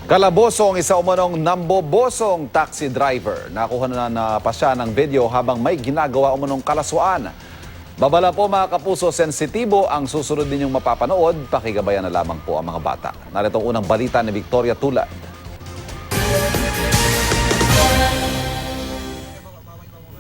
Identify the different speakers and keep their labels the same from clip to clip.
Speaker 1: Kalaboso ang isa umanong nambobosong taxi driver. Nakuha na pa siya ng video habang may ginagawa umanong kalaswaan. Babala po mga kapuso, sensitibo ang susunod ninyong mapapanood. Pakigabayan na lamang po ang mga bata. Narito ang unang balita ni Victoria Tulad.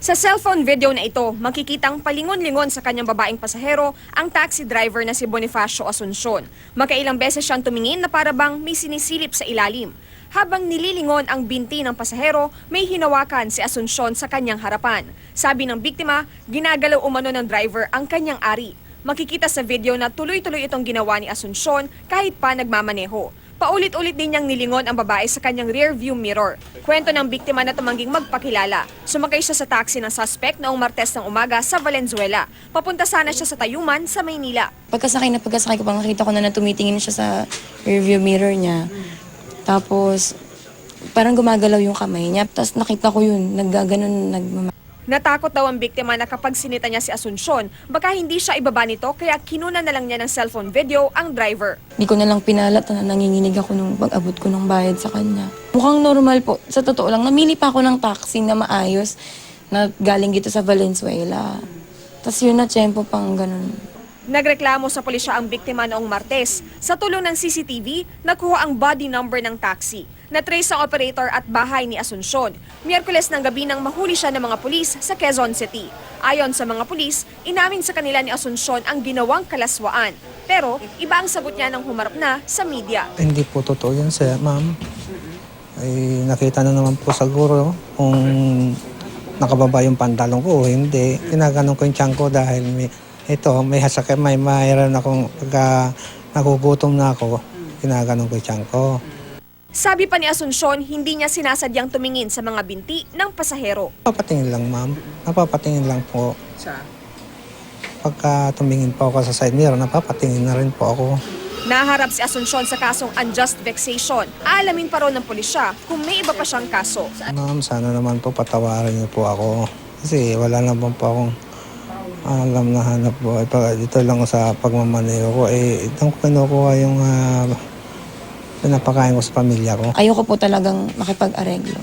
Speaker 2: Sa cellphone video na ito, makikitang palingon-lingon sa kanyang babaeng pasahero ang taxi driver na si Bonifacio Asuncion. Makailang beses siyang tumingin na para bang may sinisilip sa ilalim. Habang nililingon ang binti ng pasahero, may hinawakan si Asuncion sa kanyang harapan. Sabi ng biktima, ginagalaw umano ng driver ang kanyang ari. Makikita sa video na tuloy-tuloy itong ginawa ni Asuncion kahit pa nagmamaneho. Paulit-ulit din niyang nilingon ang babae sa kanyang rear view mirror. Kwento ng biktima na tumangging magpakilala. Sumakay siya sa taxi ng suspect noong Martes ng umaga sa Valenzuela. Papunta sana siya sa Tayuman sa Maynila.
Speaker 3: Pagkasakay ko, nakita ko na tumitingin siya sa rear view mirror niya. Tapos, parang gumagalaw yung kamay niya. Tapos nakita ko yun, naggaganon,
Speaker 2: Natakot daw ang biktima na kapag sinita niya si Asuncion, baka hindi siya ibaba nito kaya kinuna na lang niya ng cellphone video ang driver.
Speaker 3: Hindi ko na lang pinalat na nanginginig ako nung pag-abot ko ng bayad sa kanya. Mukhang normal po. Sa totoo lang, namili pa ako ng taxi na maayos na galing dito sa Valenzuela. Tapos yun na, tiyempo pang ganun.
Speaker 2: Nagreklamo sa pulisya ang biktima noong Martes. Sa tulong ng CCTV, nakuha ang body number ng taxi. Na-trace ang operator at bahay ni Asuncion. Miyerkules ng gabi nang mahuli siya ng mga pulis sa Quezon City. Ayon sa mga pulis, inamin sa kanila ni Asuncion ang ginawang kalaswaan. Pero iba ang sagot niya nang humarap na sa media.
Speaker 4: Hindi po totoo yan, sir, ma'am. Ay, nakita na naman po siguro kung nakababa yung pantalon ko o hindi. Kinaganon ko yung tiyan ko dahil may hasakit, mayroon akong pagka nagugutom na ako, kinaganon ko yung tiyan ko.
Speaker 2: Sabi pa ni Asuncion, hindi niya sinasadyang tumingin sa mga binti ng pasahero.
Speaker 4: Napapatingin lang, ma'am. Napapatingin lang po. Pagka tumingin po ako sa side mirror, napapatingin na rin po ako.
Speaker 2: Naharap si Asuncion sa kasong unjust vexation. Aalamin pa ron ng pulisya kung may iba pa siyang kaso.
Speaker 4: Ma'am, sana naman po patawarin niyo po ako. Kasi wala naman po akong alam na hanap po. Dito lang sa pagmamaneho ko. Itong kinukuha yung pinapakain ko sa pamilya ko.
Speaker 3: Ayoko po talagang makipag-areglo.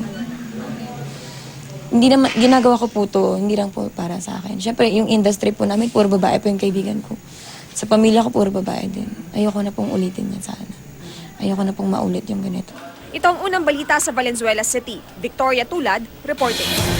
Speaker 3: Hindi naman, ginagawa ko po to, hindi lang po para sa akin. Siyempre, yung industry po namin, puro babae po yung kaibigan ko. Sa pamilya ko, puro babae din. Ayoko na pong ulitin yan sana. Ayoko na pong maulit yung ganito.
Speaker 2: Ito ang unang balita sa Valenzuela City. Victoria Tulad, reporting.